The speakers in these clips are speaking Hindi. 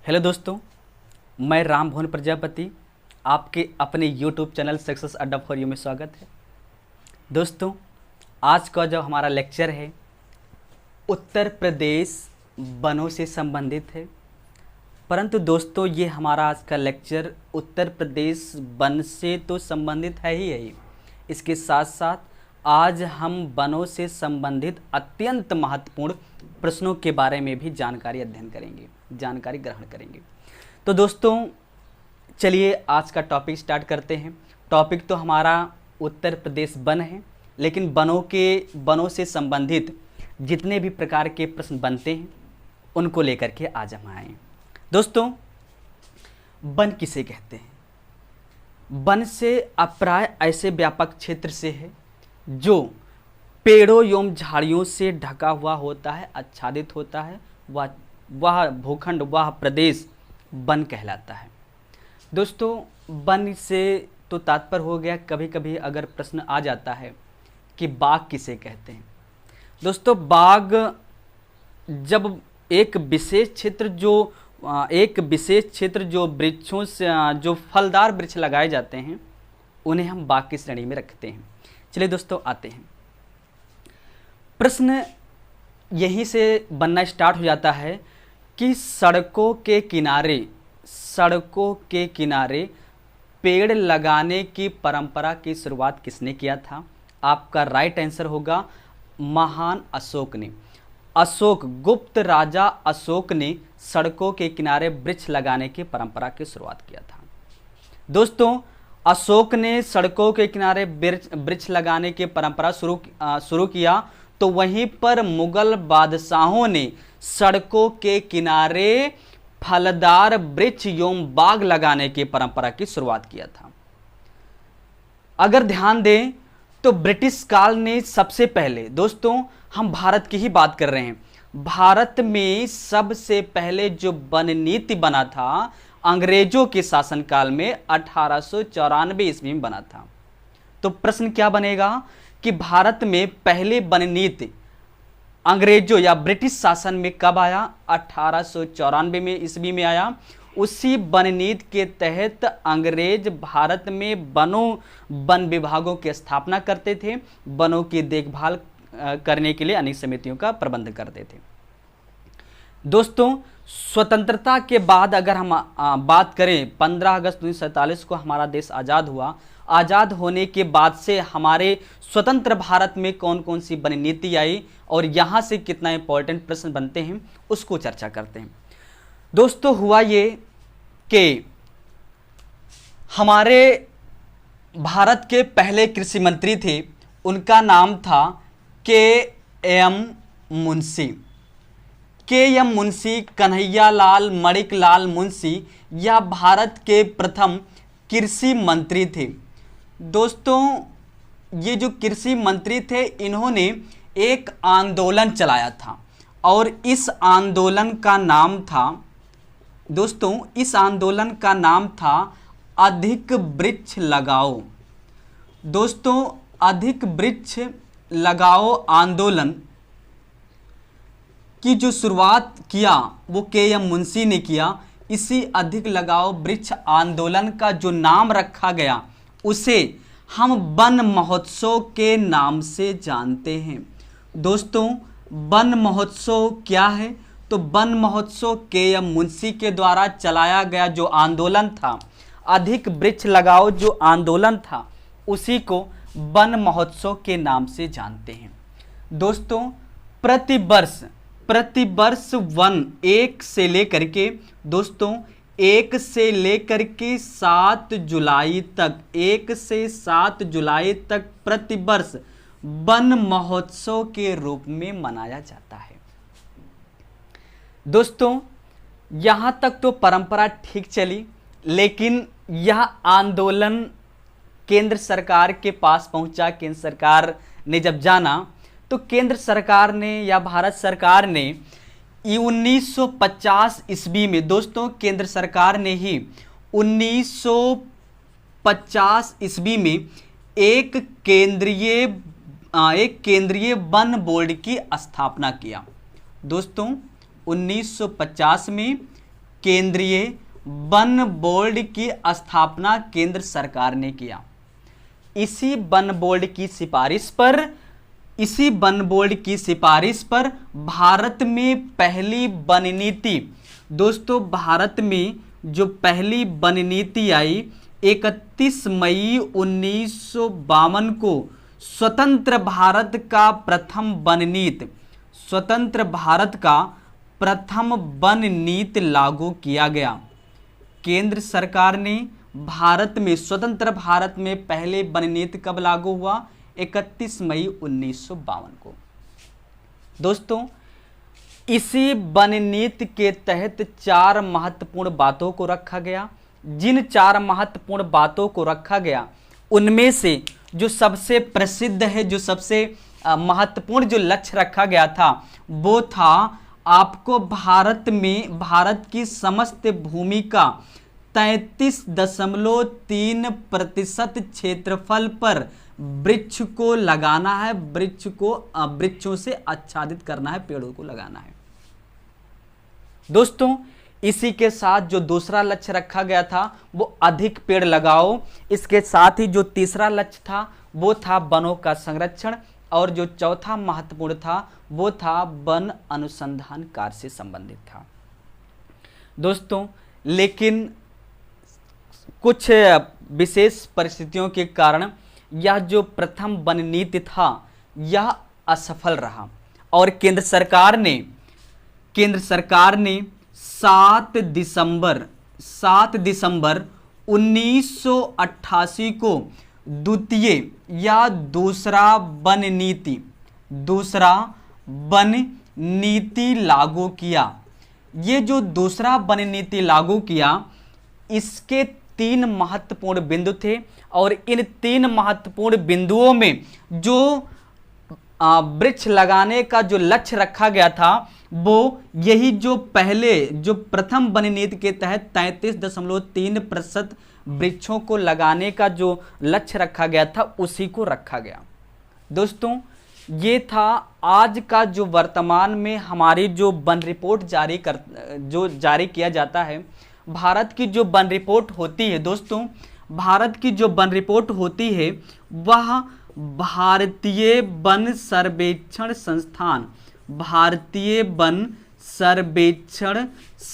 हेलो दोस्तों, मैं राम भुवन प्रजापति आपके अपने यूट्यूब चैनल सक्सेस अड्डा फॉर यू में स्वागत है। दोस्तों, आज का जो हमारा लेक्चर है उत्तर प्रदेश वनों से संबंधित है। परंतु दोस्तों, ये हमारा आज का लेक्चर उत्तर प्रदेश वन से तो संबंधित है ही। इसके साथ साथ आज हम वनों से संबंधित अत्यंत महत्वपूर्ण प्रश्नों के बारे में भी जानकारी ग्रहण करेंगे। तो दोस्तों, चलिए आज का टॉपिक स्टार्ट करते हैं। टॉपिक तो हमारा उत्तर प्रदेश वन है, लेकिन वनों से संबंधित जितने भी प्रकार के प्रश्न बनते हैं उनको लेकर के आज हम आए। दोस्तों, वन किसे कहते हैं? वन से अप्राय ऐसे व्यापक क्षेत्र से है जो पेड़ों एवं झाड़ियों से ढका हुआ होता है, आच्छादित होता है। वह भूखंड, वह प्रदेश वन कहलाता है। दोस्तों, वन से तो तात्पर्य हो गया। कभी कभी अगर प्रश्न आ जाता है कि बाग किसे कहते हैं। दोस्तों, बाग जब एक विशेष क्षेत्र जो वृक्षों से जो फलदार वृक्ष लगाए जाते हैं उन्हें हम बाग की श्रेणी में रखते हैं। चलिए दोस्तों, आते हैं। प्रश्न यहीं से बनना स्टार्ट हो जाता है कि सड़कों के किनारे पेड़ लगाने की परंपरा की शुरुआत किसने किया था? आपका राइट आंसर होगा महान अशोक ने। गुप्त राजा अशोक ने सड़कों के किनारे वृक्ष लगाने की परंपरा की शुरुआत किया था। दोस्तों, अशोक ने सड़कों के किनारे वृक्ष लगाने की परंपरा शुरू किया, तो वहीं पर मुगल बादशाहों ने सड़कों के किनारे फलदार वृक्ष एवं बाग लगाने की परंपरा की शुरुआत किया था। अगर ध्यान दें तो ब्रिटिश काल ने सबसे पहले, दोस्तों हम भारत की ही बात कर रहे हैं, भारत में सबसे पहले जो वन नीति बना था अंग्रेजों के शासनकाल में 1894 ईस्वी में बना था। तो प्रश्न क्या बनेगा कि भारत में पहले वन नीति अंग्रेजों या ब्रिटिश शासन में कब आया? 1894 में ईस्वी में आया। उसी वन नीति के तहत अंग्रेज भारत में वन विभागों की स्थापना करते थे, वनों की देखभाल करने के लिए अनेक समितियों का प्रबंध करते थे। दोस्तों, स्वतंत्रता के बाद अगर हम बात करें, 15 अगस्त 1947 को हमारा देश आज़ाद हुआ। आज़ाद होने के बाद से हमारे स्वतंत्र भारत में कौन कौन सी वन नीति आई और यहाँ से कितना इंपॉर्टेंट प्रश्न बनते हैं उसको चर्चा करते हैं। दोस्तों, हुआ ये कि हमारे भारत के पहले कृषि मंत्री थे, उनका नाम था के.एम. मुंशी, कन्हैया लाल मणिकलाल मुंशी, यह भारत के प्रथम कृषि मंत्री थे। दोस्तों, ये जो कृषि मंत्री थे इन्होंने एक आंदोलन चलाया था और इस आंदोलन का नाम था, दोस्तों इस आंदोलन का नाम था अधिक वृक्ष लगाओ। दोस्तों, अधिक वृक्ष लगाओ आंदोलन की जो शुरुआत किया वो के.एम. मुंशी ने किया। इसी अधिक लगाओ वृक्ष आंदोलन का जो नाम रखा गया उसे हम वन महोत्सव के नाम से जानते हैं। दोस्तों, वन महोत्सव क्या है? तो वन महोत्सव के.एम. मुंशी के द्वारा चलाया गया जो आंदोलन था, अधिक वृक्ष लगाओ जो आंदोलन था, उसी को वन महोत्सव के नाम से जानते हैं। दोस्तों, प्रतिवर्ष वन 1 से लेकर के, दोस्तों 1 से लेकर के 7 जुलाई तक प्रतिवर्ष वन महोत्सव के रूप में मनाया जाता है। दोस्तों, यहाँ तक तो परंपरा ठीक चली, लेकिन यह आंदोलन केंद्र सरकार के पास पहुंचा। केंद्र सरकार ने जब जाना तो केंद्र सरकार ने या भारत सरकार ने 1950 ईस्वी में, दोस्तों केंद्र सरकार ने ही 1950 ईस्वी में एक केंद्रीय वन बोर्ड की स्थापना किया। दोस्तों, 1950 में केंद्रीय वन बोर्ड की स्थापना केंद्र सरकार ने किया। इसी वन बोर्ड की सिफारिश पर भारत में पहली वन नीति, दोस्तों भारत में जो पहली वन नीति आई 31 मई 1952 को स्वतंत्र भारत का प्रथम वन नीति लागू किया गया। केंद्र सरकार ने स्वतंत्र भारत में पहले वन नीति कब लागू हुआ? 31 मई 1952 को। दोस्तों इसी वन नीति के तहत 4 महत्वपूर्ण बातों को रखा गया। जिन 4 महत्वपूर्ण बातों को रखा गया उनमें से जो सबसे प्रसिद्ध है, जो सबसे महत्वपूर्ण जो लक्ष्य रखा गया था वो था आपको भारत की समस्त भूमि का 33.3% क्षेत्रफल पर वृक्ष को लगाना है, वृक्षों से आच्छादित करना है, पेड़ों को लगाना है। दोस्तों इसी के साथ जो दूसरा लक्ष्य रखा गया था वो अधिक पेड़ लगाओ। इसके साथ ही जो तीसरा लक्ष्य था वो था वनों का संरक्षण, और जो चौथा महत्वपूर्ण था वो था वन अनुसंधान कार्य से संबंधित था। दोस्तों लेकिन कुछ विशेष परिस्थितियों के कारण यह जो प्रथम वन नीति था यह असफल रहा, और केंद्र सरकार ने 7 दिसंबर 1988 को द्वितीय या दूसरा वन नीति लागू किया। ये जो दूसरा वन नीति लागू किया इसके 3 महत्वपूर्ण बिंदु थे, और इन 3 महत्वपूर्ण बिंदुओं में जो वृक्ष लगाने का जो लक्ष्य रखा गया था वो यही जो प्रथम वन नीति के तहत 33.3% वृक्षों को लगाने का जो लक्ष्य रखा गया था उसी को रखा गया। दोस्तों ये था आज का जो वर्तमान में हमारी जो वन रिपोर्ट जारी किया जाता है। भारत की जो वन रिपोर्ट होती है दोस्तों, भारत की जो वन रिपोर्ट होती है वह भारतीय वन सर्वेक्षण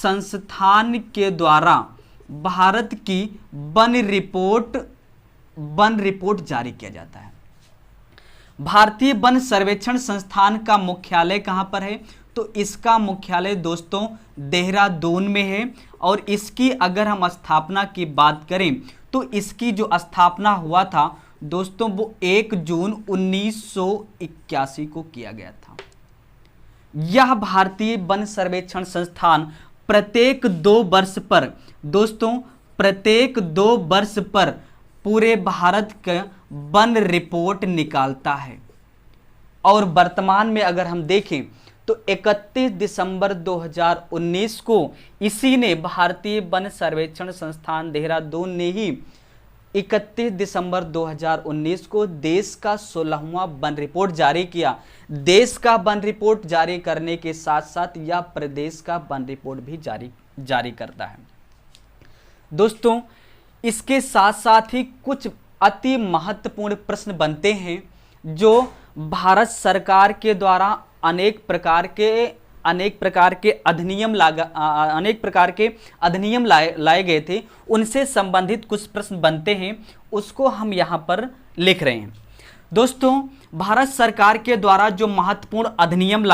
संस्थान के द्वारा भारत की वन रिपोर्ट जारी किया जाता है। भारतीय वन सर्वेक्षण संस्थान का मुख्यालय कहाँ पर है? तो इसका मुख्यालय दोस्तों देहरादून में है, और इसकी अगर हम स्थापना की बात करें तो इसकी जो स्थापना हुआ था दोस्तों वो 1 जून 1981 को किया गया था। यह भारतीय वन सर्वेक्षण संस्थान प्रत्येक 2 वर्ष पर पूरे भारत का वन रिपोर्ट निकालता है। और वर्तमान में अगर हम देखें तो 31 दिसंबर 2019 को इसी ने भारतीय वन सर्वेक्षण संस्थान देहरादून ने ही 31 दिसंबर 2019 को देश का 16वां वन रिपोर्ट जारी किया। देश का वन रिपोर्ट जारी करने के साथ साथ यह प्रदेश का वन रिपोर्ट भी जारी करता है। दोस्तों इसके साथ साथ ही कुछ अति महत्वपूर्ण प्रश्न बनते हैं जो भारत सरकार के द्वारा अनेक प्रकार के अधिनियम लाए गए थे, उनसे संबंधित कुछ प्रश्न बनते हैं, उसको हम यहाँ पर लिख रहे हैं। दोस्तों भारत सरकार के द्वारा जो महत्वपूर्ण अधिनियम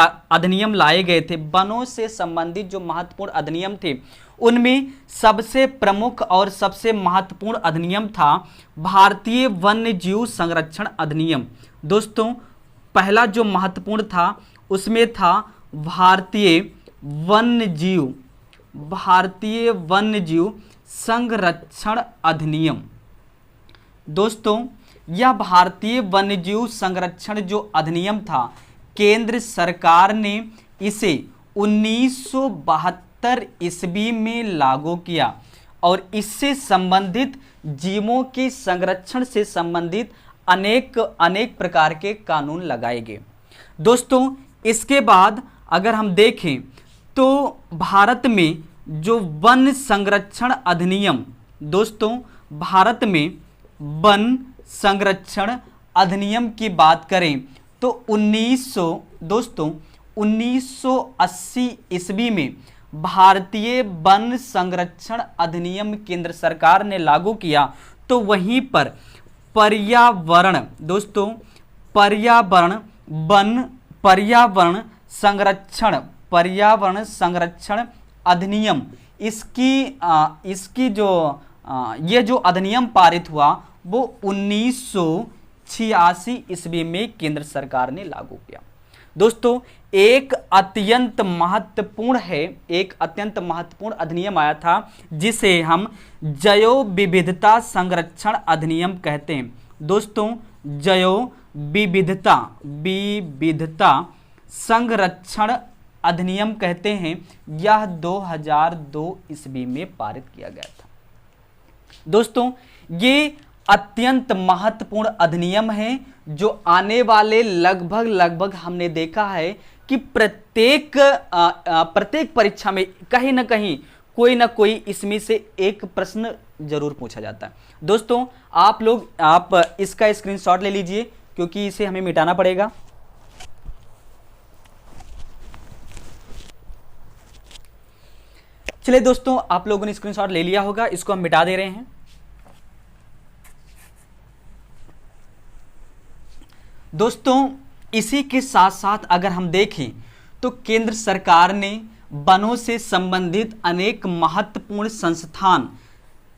लाए गए थे, वनों से संबंधित जो महत्वपूर्ण अधिनियम थे उनमें सबसे प्रमुख और सबसे महत्वपूर्ण अधिनियम था भारतीय वन्य जीव संरक्षण अधिनियम। दोस्तों पहला जो महत्वपूर्ण था उसमें था भारतीय वन्य जीव संरक्षण अधिनियम। दोस्तों यह भारतीय वन्य जीव संरक्षण जो अधिनियम था केंद्र सरकार ने इसे 1972 ईस्वी में लागू किया, और इससे संबंधित जीवों के संरक्षण से संबंधित अनेक प्रकार के कानून लगाए गए। दोस्तों इसके बाद अगर हम देखें तो भारत में जो वन संरक्षण अधिनियम, दोस्तों भारत में वन संरक्षण अधिनियम की बात करें तो 1980 ईस्वी में भारतीय वन संरक्षण अधिनियम केंद्र सरकार ने लागू किया। तो वहीं पर पर्यावरण, दोस्तों पर्यावरण संरक्षण अधिनियम, इसकी जो ये जो अधिनियम पारित हुआ वो 1986 ईस्वी में केंद्र सरकार ने लागू किया। दोस्तों एक अत्यंत महत्वपूर्ण अधिनियम आया था जिसे हम जैव विविधता संरक्षण अधिनियम कहते हैं। दोस्तों जैव विविधता संरक्षण अधिनियम कहते हैं। यह 2002 ईस्वी में पारित किया गया था। दोस्तों ये अत्यंत महत्वपूर्ण अधिनियम है जो आने वाले लगभग हमने देखा है कि प्रत्येक परीक्षा में कहीं ना कहीं कोई ना कोई इसमें से एक प्रश्न जरूर पूछा जाता है। दोस्तों आप इसका स्क्रीनशॉट ले लीजिए क्योंकि इसे हमें मिटाना पड़ेगा। चलिए दोस्तों, आप लोगों ने स्क्रीनशॉट ले लिया होगा, इसको हम मिटा दे रहे हैं। दोस्तों इसी के साथ साथ अगर हम देखें तो केंद्र सरकार ने वनों से संबंधित अनेक महत्वपूर्ण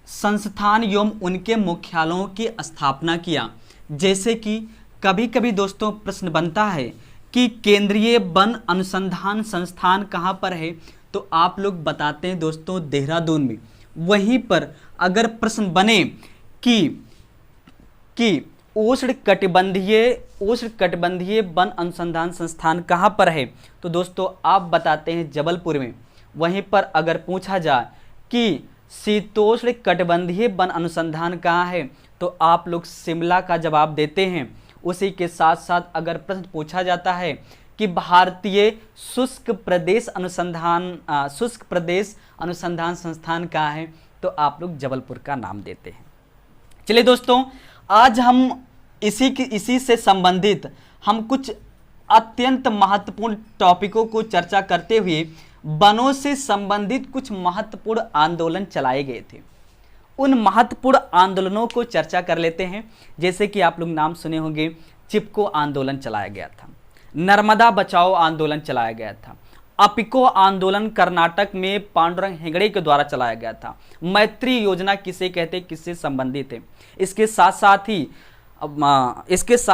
संस्थान एवं उनके मुख्यालयों की स्थापना किया। जैसे कि कभी कभी दोस्तों प्रश्न बनता है कि केंद्रीय वन अनुसंधान संस्थान कहाँ पर है, तो आप लोग बताते हैं दोस्तों देहरादून में। वहीं पर अगर प्रश्न बने कि उष्णकटिबंधीय वन अनुसंधान संस्थान कहाँ पर है, तो दोस्तों आप बताते हैं जबलपुर में। वहीं पर अगर पूछा जाए कि शीतोष्ण कटिबंधीय वन अनुसंधान कहाँ है, तो आप लोग शिमला का जवाब देते हैं। उसी के साथ साथ अगर प्रश्न पूछा जाता है कि भारतीय शुष्क प्रदेश अनुसंधान संस्थान कहाँ है, तो आप लोग जबलपुर का नाम देते हैं। चलिए दोस्तों, आज हम इसी से संबंधित हम कुछ अत्यंत महत्वपूर्ण टॉपिकों को चर्चा करते हुए वनों से संबंधित कुछ महत्वपूर्ण आंदोलन चलाए गए थे, उन महत्वपूर्ण आंदोलनों को चर्चा कर लेते हैं। जैसे कि आप लोग नाम सुने होंगे, चिपको आंदोलन चलाया गया था, नर्मदा बचाओ आंदोलन चलाया गया था, अपिको आंदोलन कर्नाटक में पांडुरंग हेगड़े के द्वारा चलाया गया था, मैत्री योजना किसे कहते, किससे संबंधित है। इसके साथ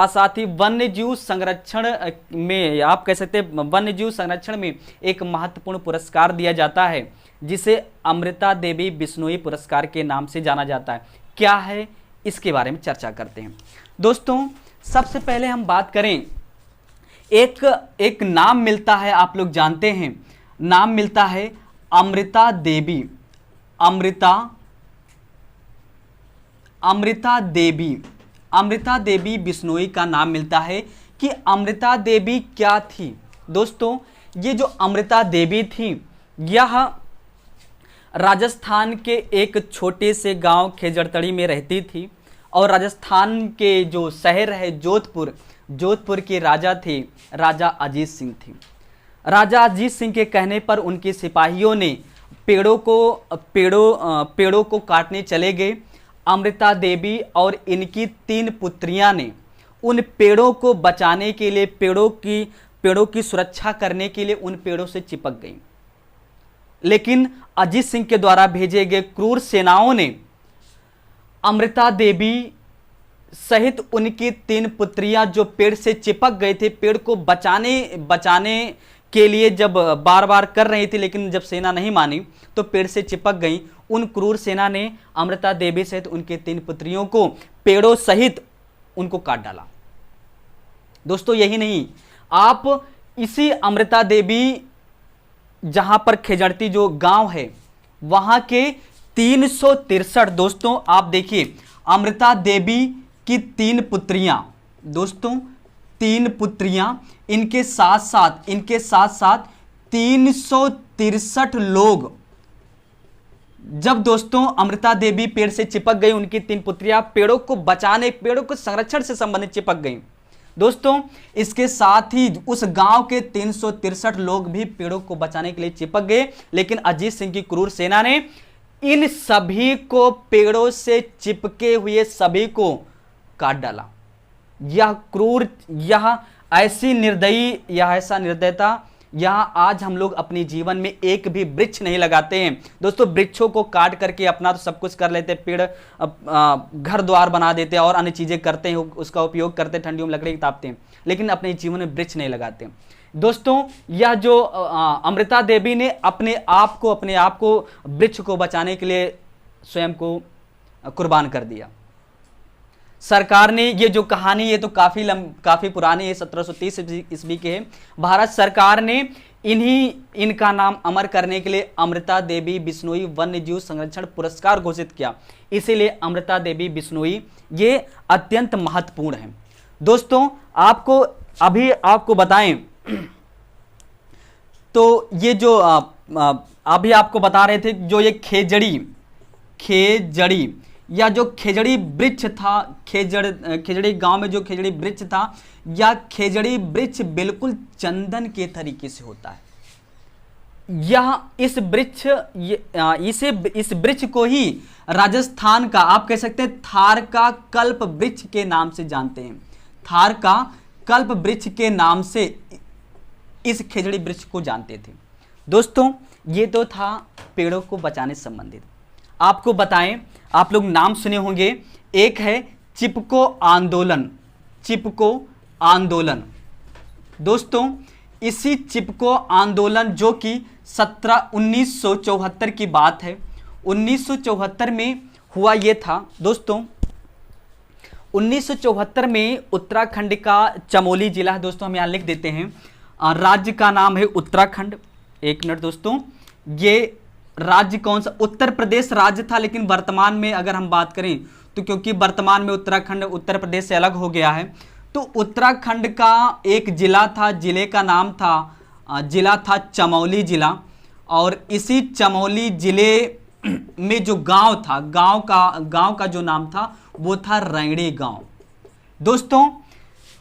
साथ ही वन्य जीव संरक्षण में आप कह सकते हैं वन्य जीव संरक्षण में एक महत्वपूर्ण पुरस्कार दिया जाता है जिसे अमृता देवी बिश्नोई पुरस्कार के नाम से जाना जाता है। क्या है इसके बारे में चर्चा करते हैं। दोस्तों सबसे पहले हम बात करें, एक नाम मिलता है, आप लोग जानते हैं, नाम मिलता है अमृता देवी बिश्नोई का नाम मिलता है कि अमृता देवी क्या थी। दोस्तों ये जो अमृता देवी थी यह राजस्थान के एक छोटे से गांव खेजड़तड़ी में रहती थी और राजस्थान के जो शहर है जोधपुर के राजा थे राजा अजीत सिंह थे। राजा अजीत सिंह के कहने पर उनके सिपाहियों ने पेड़ों को काटने चले गए। अमृता देवी और इनकी 3 पुत्रियां ने उन पेड़ों को बचाने के लिए, पेड़ों की सुरक्षा करने के लिए उन पेड़ों से चिपक गईं। लेकिन अजीत सिंह के द्वारा भेजे गए क्रूर सेनाओं ने अमृता देवी सहित उनकी 3 पुत्रियां जो पेड़ से चिपक गए थे, पेड़ को बचाने के लिए जब बार बार कर रही थी, लेकिन जब सेना नहीं मानी तो पेड़ से चिपक गई। उन क्रूर सेना ने अमृता देवी सहित उनके 3 पुत्रियों को पेड़ों सहित उनको काट डाला। दोस्तों यही नहीं, आप इसी अमृता देवी जहां पर खेजड़ती जो गांव है वहां के 363, दोस्तों आप देखिए अमृता देवी की 3 पुत्रियां, दोस्तों 3 पुत्रियां, इनके साथ साथ 363 लोग जब दोस्तों अमृता देवी पेड़ से चिपक गई, उनकी 3 पुत्रियां पेड़ों को बचाने, पेड़ों को संरक्षण से संबंधित चिपक गई। दोस्तों इसके साथ ही उस गांव के 363 लोग भी पेड़ों को बचाने के लिए चिपक गए, लेकिन अजीत सिंह की क्रूर सेना ने इन सभी को, पेड़ों से चिपके हुए सभी को काट डाला। यह क्रूर, यह ऐसी निर्दयी, यह ऐसा निर्दयता, यहां आज हम लोग अपने जीवन में एक भी वृक्ष नहीं लगाते हैं। दोस्तों वृक्षों को काट करके अपना तो सब कुछ कर लेते हैं, पेड़ घर द्वार बना देते हैं और अन्य चीजें करते हैं, उसका उपयोग करते हैं, ठंडियों में लकड़ी तापते हैं, लेकिन अपने जीवन में वृक्ष नहीं लगाते। दोस्तों यह जो अमृता देवी ने अपने आप को वृक्ष को बचाने के लिए स्वयं को कुर्बान कर दिया। सरकार ने, ये जो कहानी ये तो काफी पुरानी है, 1730 ईस्वी के है। भारत सरकार ने इनका नाम अमर करने के लिए अमृता देवी बिश्नोई वन्य जीव संरक्षण पुरस्कार घोषित किया। इसीलिए अमृता देवी बिश्नोई ये अत्यंत महत्वपूर्ण है। दोस्तों आपको बताएं तो ये जो अभी आपको बता रहे थे, जो ये खेजड़ी या जो खेजड़ी वृक्ष था, खेजड़ी गांव में जो खेजड़ी वृक्ष था, या खेजड़ी वृक्ष बिल्कुल चंदन के तरीके से होता है। यह इस वृक्ष को ही राजस्थान का, आप कह सकते हैं थार का कल्प वृक्ष के नाम से जानते हैं। थार का कल्प वृक्ष के नाम से इस खेजड़ी वृक्ष को जानते थे। दोस्तों ये तो था पेड़ों को बचाने से संबंधित। आपको बताएं, आप लोग नाम सुने होंगे, एक है चिपको आंदोलन। चिपको आंदोलन, दोस्तों इसी चिपको आंदोलन जो कि 1974 की बात है, 1974 में हुआ ये था। दोस्तों 1974 में उत्तराखंड का चमोली जिला है। दोस्तों हम यहाँ लिख देते हैं, राज्य का नाम है उत्तराखंड। एक मिनट दोस्तों, ये राज्य कौन सा, उत्तर प्रदेश राज्य था, लेकिन वर्तमान में अगर हम बात करें तो क्योंकि वर्तमान में उत्तराखंड उत्तर प्रदेश से अलग हो गया है, तो उत्तराखंड का एक जिला था, जिले का नाम था, जिला था चमोली जिला। और इसी चमोली जिले में जो गांव था, गांव का जो नाम था वो था रैणी गांव। दोस्तों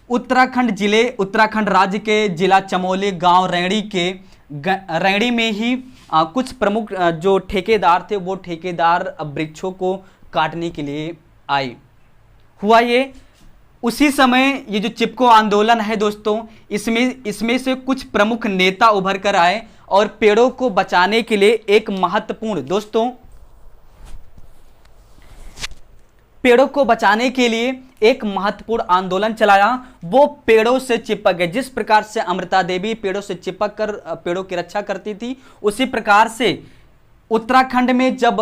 उत्तराखंड राज्य के जिला चमोली गांव रैणी में ही कुछ प्रमुख जो ठेकेदार थे, वो ठेकेदार वृक्षों को काटने के लिए आए। हुआ ये उसी समय, ये जो चिपको आंदोलन है दोस्तों, इसमें से कुछ प्रमुख नेता उभर कर आए और पेड़ों को बचाने के लिए एक महत्वपूर्ण, दोस्तों पेड़ों को बचाने के लिए एक महत्वपूर्ण आंदोलन चलाया। वो पेड़ों से चिपक गए। जिस प्रकार से अमृता देवी पेड़ों से चिपक कर पेड़ों की रक्षा करती थी, उसी प्रकार से उत्तराखंड में जब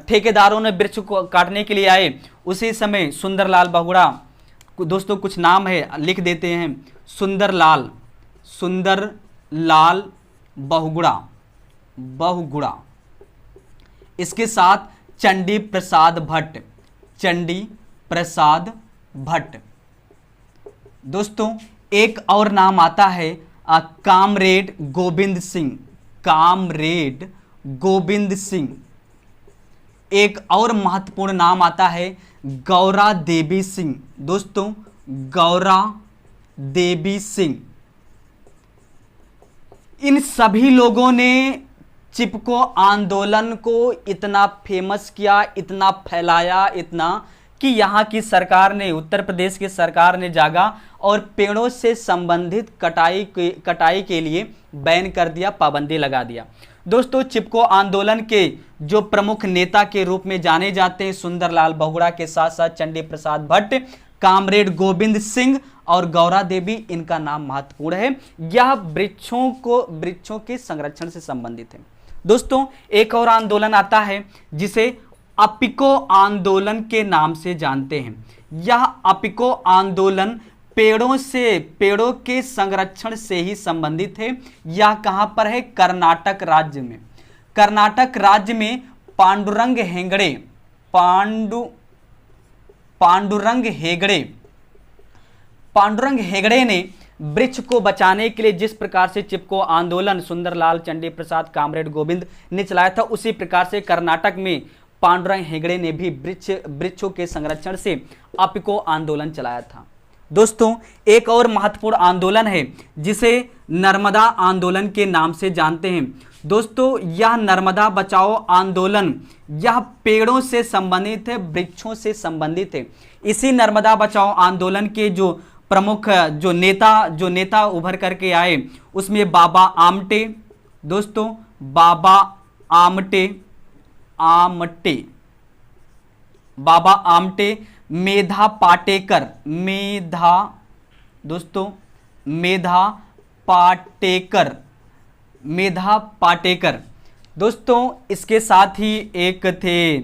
ठेकेदारों ने वृक्ष को काटने के लिए आए, उसी समय सुंदरलाल बहुगुणा, दोस्तों कुछ नाम है लिख देते हैं, सुंदरलाल बहुगुणा, इसके साथ चंडी प्रसाद भट्ट। दोस्तों एक और नाम आता है कामरेड गोविंद सिंह। एक और महत्वपूर्ण नाम आता है गौरा देवी सिंह। दोस्तों गौरा देवी सिंह, इन सभी लोगों ने चिपको आंदोलन को इतना फेमस किया, इतना फैलाया, इतना कि यहाँ की सरकार ने, उत्तर प्रदेश की सरकार ने जागा और पेड़ों से संबंधित कटाई के लिए बैन कर दिया, पाबंदी लगा दिया। दोस्तों चिपको आंदोलन के जो प्रमुख नेता के रूप में जाने जाते हैं, सुंदरलाल बहुगुणा के साथ साथ चंडी प्रसाद भट्ट, कामरेड गोविंद सिंह और गौरा देवी, इनका नाम महत्वपूर्ण है। यह वृक्षों के संरक्षण से संबंधित है। दोस्तों एक और आंदोलन आता है जिसे अपिको आंदोलन के नाम से जानते हैं। यह अपिको आंदोलन पेड़ों के संरक्षण से ही संबंधित है। यह कहां पर है? कर्नाटक राज्य में। कर्नाटक राज्य में पांडुरंग हेगड़े ने वृक्ष को बचाने के लिए जिस प्रकार से चिपको आंदोलन सुंदरलाल चंडी प्रसाद कामरेड गोविंद ने चलाया था, उसी प्रकार से कर्नाटक में पांडुरंग हेगड़े ने भी वृक्षों के संरक्षण से अपिको आंदोलन चलाया था। दोस्तों, एक और महत्वपूर्ण आंदोलन है जिसे नर्मदा आंदोलन के नाम से जानते हैं। दोस्तों, यह नर्मदा बचाओ आंदोलन यह पेड़ों से संबंधित है, वृक्षों से संबंधित है। इसी नर्मदा बचाओ आंदोलन के जो प्रमुख जो नेता उभर करके आए, उसमें बाबा आमटे, दोस्तों बाबा आमटे, बाबा आमटे, मेधा पाटेकर, मेधा पाटेकर। दोस्तों, इसके साथ ही एक थे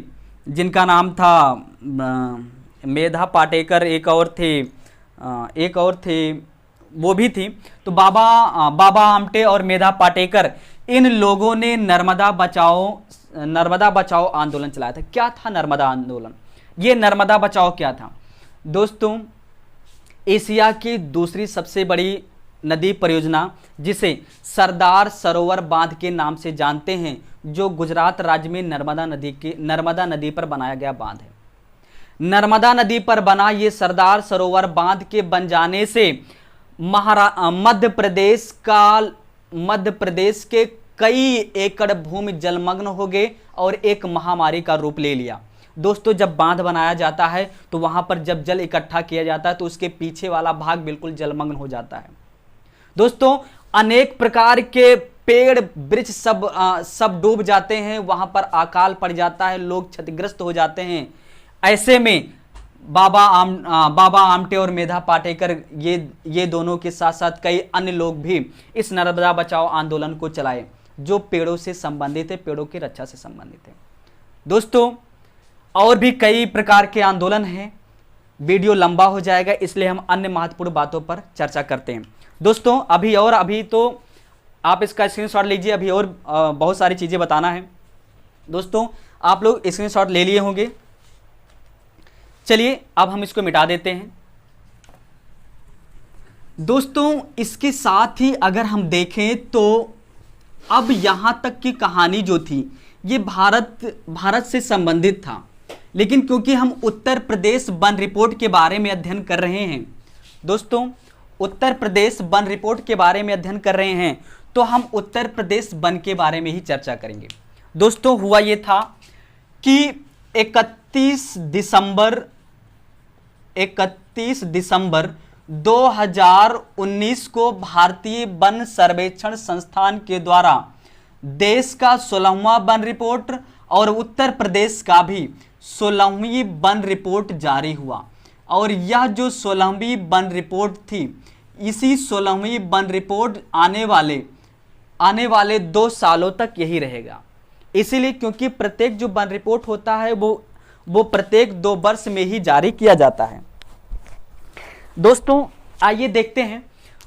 जिनका नाम था मेधा पाटेकर, एक और थे वो भी थी। तो बाबा आमटे और मेधा पाटेकर, इन लोगों ने नर्मदा बचाओ आंदोलन चलाया था। क्या था नर्मदा आंदोलन? ये नर्मदा बचाओ क्या था? दोस्तों, एशिया की दूसरी सबसे बड़ी नदी परियोजना, जिसे सरदार सरोवर बांध के नाम से जानते हैं, जो गुजरात राज्य में नर्मदा नदी पर बनाया गया बांध है। नर्मदा नदी पर बना ये सरदार सरोवर बांध के बन जाने से मध्य प्रदेश के कई एकड़ भूमि जलमग्न हो गए और एक महामारी का रूप ले लिया। दोस्तों, जब बांध बनाया जाता है तो वहां पर जब जल इकट्ठा किया जाता है तो उसके पीछे वाला भाग बिल्कुल जलमग्न हो जाता है। दोस्तों, अनेक प्रकार के पेड़ वृक्ष सब डूब जाते हैं, वहां पर अकाल पड़ जाता है, लोग क्षतिग्रस्त हो जाते हैं। ऐसे में बाबा आमटे और मेधा पाटेकर ये दोनों के साथ साथ कई अन्य लोग भी इस नर्मदा बचाओ आंदोलन को चलाए, जो पेड़ों से संबंधित है, पेड़ों की रक्षा से संबंधित है। दोस्तों, और भी कई प्रकार के आंदोलन हैं, वीडियो लंबा हो जाएगा, इसलिए हम अन्य महत्वपूर्ण बातों पर चर्चा करते हैं। दोस्तों, अभी तो आप इसका स्क्रीनशॉट लीजिए, अभी और बहुत सारी चीज़ें बताना है। दोस्तों, आप लोग स्क्रीनशॉट ले लिए होंगे। चलिए अब हम इसको मिटा देते हैं। दोस्तों, इसके साथ ही अगर हम देखें तो अब यहां तक की कहानी जो थी ये भारत से संबंधित था, लेकिन क्योंकि हम उत्तर प्रदेश वन रिपोर्ट के बारे में अध्ययन कर रहे हैं, दोस्तों उत्तर प्रदेश वन रिपोर्ट के बारे में अध्ययन कर रहे हैं, तो हम उत्तर प्रदेश वन के बारे में ही चर्चा करेंगे। दोस्तों, हुआ ये था कि 31 दिसंबर 2019 को भारतीय वन सर्वेक्षण संस्थान के द्वारा देश का 16वां वन रिपोर्ट और उत्तर प्रदेश का भी 16वीं वन रिपोर्ट जारी हुआ। और यह जो 16वीं वन रिपोर्ट थी, इसी 16वीं वन रिपोर्ट आने वाले 2 सालों तक यही रहेगा। इसीलिए क्योंकि प्रत्येक जो वन रिपोर्ट होता है वो प्रत्येक 2 वर्ष में ही जारी किया जाता है। दोस्तों, आइए देखते हैं,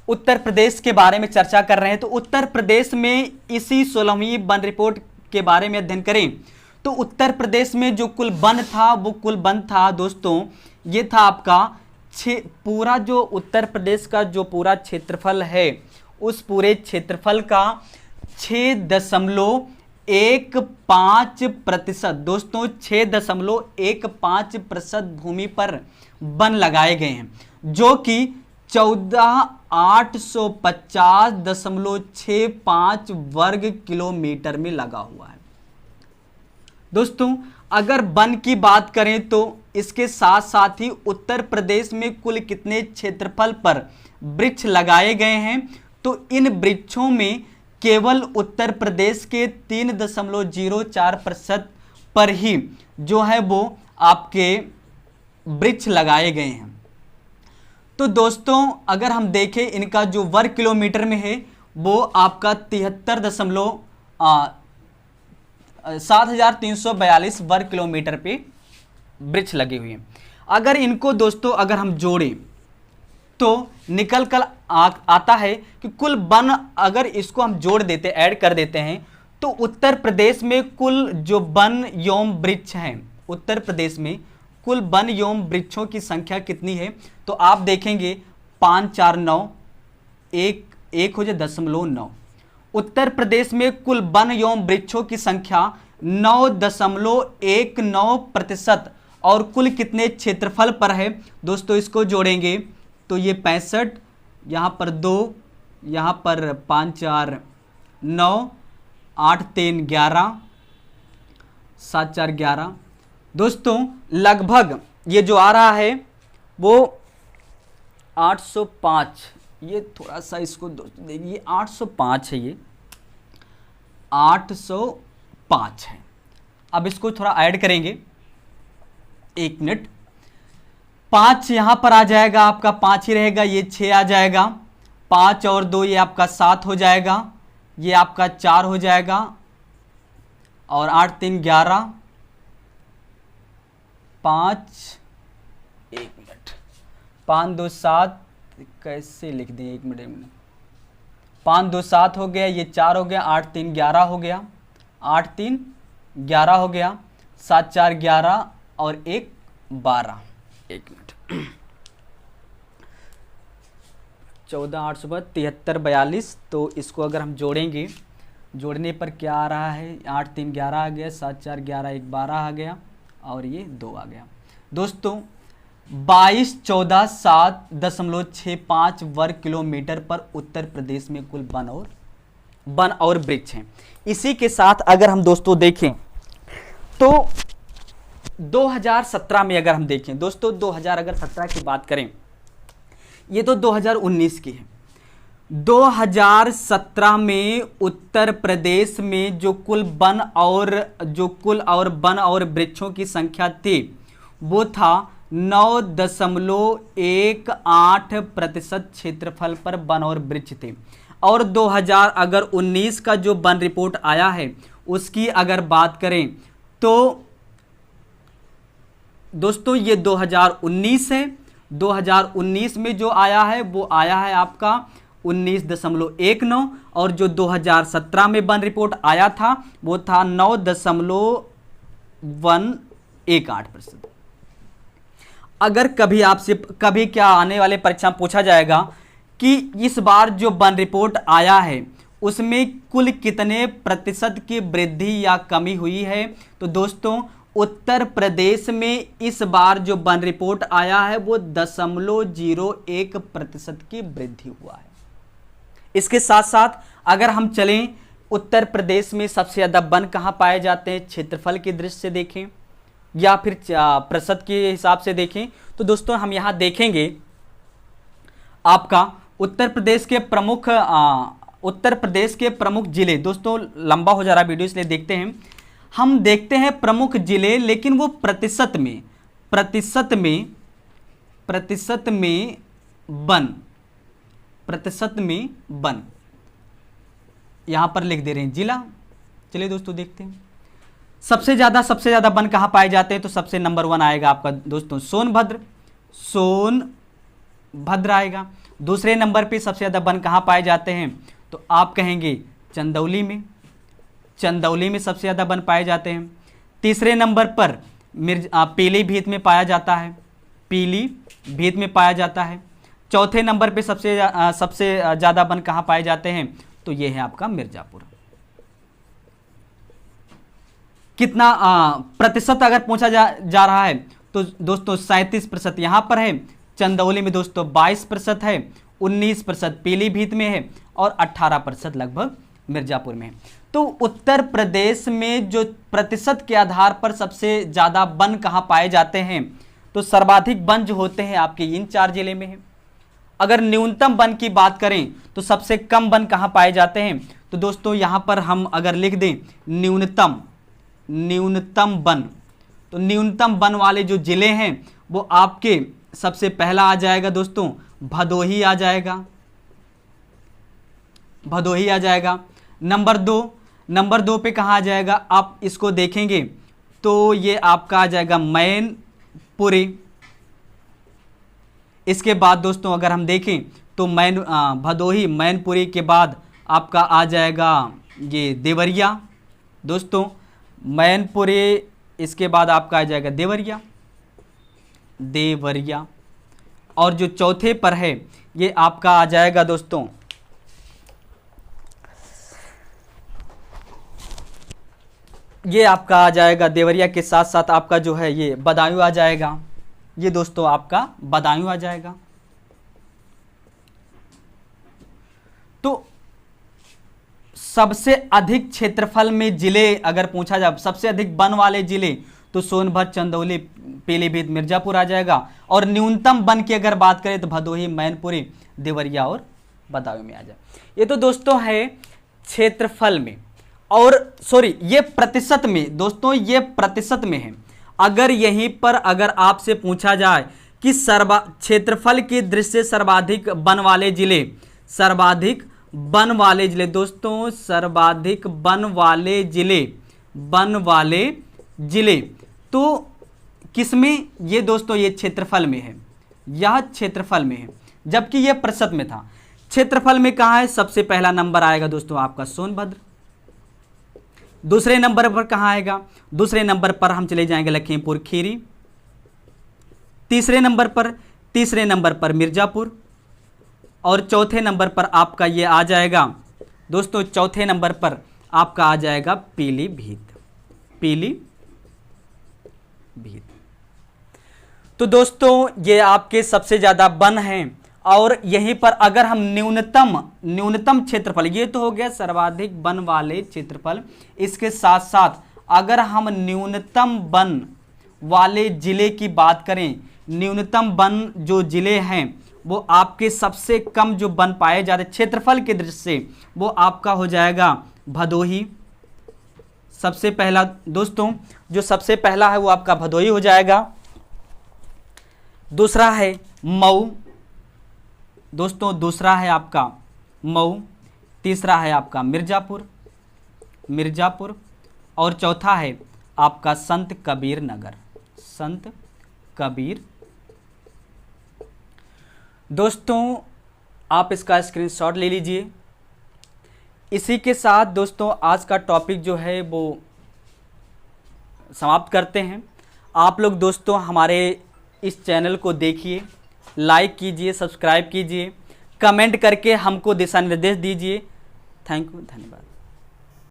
उत्तर प्रदेश के बारे में चर्चा कर रहे हैं, तो उत्तर प्रदेश में इसी 16वीं वन रिपोर्ट के बारे में अध्ययन करें तो उत्तर प्रदेश में जो कुल वन था दोस्तों, ये था आपका पूरा जो उत्तर प्रदेश का जो पूरा क्षेत्रफल है, उस पूरे क्षेत्रफल का 6.15%, दोस्तों 6.15% भूमि पर वन लगाए गए हैं, जो कि 14,850.65 वर्ग किलोमीटर में लगा हुआ है। दोस्तों, अगर वन की बात करें तो इसके साथ साथ ही उत्तर प्रदेश में कुल कितने क्षेत्रफल पर वृक्ष लगाए गए हैं, तो इन वृक्षों में केवल उत्तर प्रदेश के 3.04% पर ही जो है वो आपके वृक्ष लगाए गए हैं। तो दोस्तों, अगर हम देखें इनका जो वर्ग किलोमीटर में है वो आपका 7,342 वर्ग किलोमीटर पे वृक्ष लगे हुए हैं। अगर इनको दोस्तों अगर हम जोड़ें तो निकल कर आता है कि कुल वन, अगर इसको हम जोड़ देते, ऐड कर देते हैं, तो उत्तर प्रदेश में कुल जो वन एवं वृक्ष हैं, उत्तर प्रदेश में कुल वन एवं वृक्षों की संख्या कितनी है, तो आप देखेंगे 549, एक हो जाए 0.9। उत्तर प्रदेश में कुल वन एवं वृक्षों की संख्या 9.19% और कुल कितने क्षेत्रफल पर है दोस्तों, इसको जोड़ेंगे तो ये 65, यहाँ पर 2, यहाँ पर 5 4 9, 8 3 11, 7 4 11। दोस्तों लगभग ये जो आ रहा है वो 805, ये थोड़ा सा इसको दोस्तों देखिए 805 है, ये 805 है। अब इसको थोड़ा ऐड करेंगे, 1 मिनट। 5 यहां पर आ जाएगा, आपका 5 ही रहेगा, ये 6 आ जाएगा, 5 और 2 ये आपका 7 हो जाएगा, ये आपका 4 हो जाएगा, और 8 3 11, 5, 1 मिनट, 5 2 7 कैसे लिख दें, 1 मिनट, 5 2 7 हो गया, ये 4 हो गया, 8 3 11 हो गया, 8 3 11 हो गया, 7 4 11 और 1 12। 1 मिनट, 14 8 सुबह 73 42। तो इसको अगर हम जोड़ेंगे, जोड़ने पर क्या आ रहा है, 8 3 11 आ गया, 7 4 11 1 12 आ गया, और ये 2 आ गया। दोस्तों 22 14 7.65 वर्ग किलोमीटर पर उत्तर प्रदेश में कुल वन और वृक्ष हैं। इसी के साथ अगर हम दोस्तों देखें तो 2017 में अगर हम देखें दोस्तों, 2017 की बात करें, ये तो 2019 की है। 2017 में उत्तर प्रदेश में जो कुल वन और वृक्षों की संख्या थी वो था 9.18% क्षेत्रफल पर वन और वृक्ष थे। और 2019 का जो वन रिपोर्ट आया है उसकी अगर बात करें तो दोस्तों ये 2019 है। 2019 में जो आया है वो आया है आपका 19.19, और जो 2017 में वन रिपोर्ट आया था वो था 9.118%। अगर कभी आपसे क्या आने वाले परीक्षा में पूछा जाएगा कि इस बार जो वन रिपोर्ट आया है उसमें कुल कितने प्रतिशत की वृद्धि या कमी हुई है, तो दोस्तों उत्तर प्रदेश में इस बार जो वन रिपोर्ट आया है वो 0.01% की वृद्धि हुआ है। इसके साथ साथ अगर हम चलें, उत्तर प्रदेश में सबसे ज़्यादा वन कहाँ पाए जाते हैं, क्षेत्रफल की दृष्टि से देखें या फिर प्रतिशत के हिसाब से देखें, तो दोस्तों हम यहाँ देखेंगे आपका उत्तर प्रदेश के प्रमुख जिले। दोस्तों लंबा हो जा रहा वीडियो इसलिए देखते हैं, हम देखते हैं प्रमुख जिले, लेकिन वो प्रतिशत में वन यहां पर लिख दे रहे हैं जिला। चलिए दोस्तों देखते हैं सबसे ज्यादा वन कहां पाए जाते हैं, तो सबसे नंबर 1 आएगा आपका दोस्तों सोनभद्र आएगा। दूसरे नंबर पे सबसे ज्यादा वन कहां पाए जाते हैं, तो आप कहेंगे चंदौली में सबसे ज़्यादा वन पाए जाते हैं। तीसरे नंबर पर पीलीभीत में पाया जाता है। चौथे नंबर पे सबसे ज़्यादा वन कहाँ पाए जाते हैं, तो ये है आपका मिर्ज़ापुर। कितना प्रतिशत अगर पूछा जा रहा है तो दोस्तों 37% यहाँ पर है। चंदौली में दोस्तों 22% है, 19% पीलीभीत में है और 18% लगभग मिर्ज़ापुर में है। तो उत्तर प्रदेश में जो प्रतिशत के आधार पर सबसे ज़्यादा वन कहाँ पाए जाते हैं, तो सर्वाधिक वन जो होते हैं आपके इन 4 जिले में है। अगर न्यूनतम वन की बात करें तो सबसे कम वन कहाँ पाए जाते हैं, तो दोस्तों यहाँ पर हम अगर लिख दें न्यूनतम वन, तो न्यूनतम वन वाले जो जिले हैं वो आपके सबसे पहला आ जाएगा दोस्तों भदोही आ जाएगा। नंबर 2 पे कहाँ आ जाएगा, आप इसको देखेंगे तो ये आपका आ जाएगा मैनपुरी। इसके बाद दोस्तों अगर हम देखें तो भदोही मैनपुरी के बाद आपका आ जाएगा ये देवरिया। दोस्तों मैनपुरी, इसके बाद आपका आ जाएगा देवरिया। और जो चौथे पर है ये आपका आ जाएगा दोस्तों, ये आपका आ जाएगा देवरिया के साथ साथ आपका जो है ये बदायूं आ जाएगा। ये दोस्तों आपका बदायूं आ जाएगा। तो सबसे अधिक क्षेत्रफल में जिले अगर पूछा जाए, सबसे अधिक वन वाले जिले तो सोनभद्र, चंदौली, पीलीभीत, मिर्जापुर आ जाएगा। और न्यूनतम वन की अगर बात करें तो भदोही, मैनपुरी, देवरिया और बदायूं में आ जाए। ये तो दोस्तों है क्षेत्रफल में, और सॉरी ये प्रतिशत में दोस्तों, ये प्रतिशत में है। अगर यहीं पर अगर आपसे पूछा जाए कि क्षेत्रफल की दृष्टि से सर्वाधिक वन वाले जिले, सर्वाधिक वन वाले जिले दोस्तों, सर्वाधिक वन वाले जिले, वन वाले जिले तो किसमें? ये दोस्तों ये क्षेत्रफल में है, यह क्षेत्रफल में है, जबकि यह प्रतिशत में था। क्षेत्रफल में कहाँ है? सबसे पहला नंबर आएगा दोस्तों आपका सोनभद्र। दूसरे नंबर पर कहाँ आएगा? दूसरे नंबर पर हम चले जाएंगे लखीमपुर खीरी। तीसरे नंबर पर मिर्जापुर। और चौथे नंबर पर आपका ये आ जाएगा दोस्तों, चौथे नंबर पर आपका आ जाएगा पीलीभीत, पीलीभीत। तो दोस्तों ये आपके सबसे ज्यादा वन हैं। और यहीं पर अगर हम न्यूनतम क्षेत्रफल, ये तो हो गया सर्वाधिक वन वाले क्षेत्रफल, इसके साथ साथ अगर हम न्यूनतम वन वाले जिले की बात करें, न्यूनतम वन जो जिले हैं वो आपके सबसे कम जो वन पाए जाते क्षेत्रफल के दृष्टि से, वो आपका हो जाएगा भदोही। सबसे पहला दोस्तों जो सबसे पहला है वो आपका भदोही हो जाएगा। दूसरा है मऊ दोस्तों, दूसरा है आपका मऊ। तीसरा है आपका मिर्जापुर। और चौथा है आपका संत कबीर नगर, संत कबीर। दोस्तों आप इसका स्क्रीनशॉट ले लीजिए। इसी के साथ दोस्तों आज का टॉपिक जो है वो समाप्त करते हैं। आप लोग दोस्तों हमारे इस चैनल को देखिए, लाइक कीजिए, सब्सक्राइब कीजिए, कमेंट करके हमको दिशा निर्देश दीजिए। थैंक यू, धन्यवाद।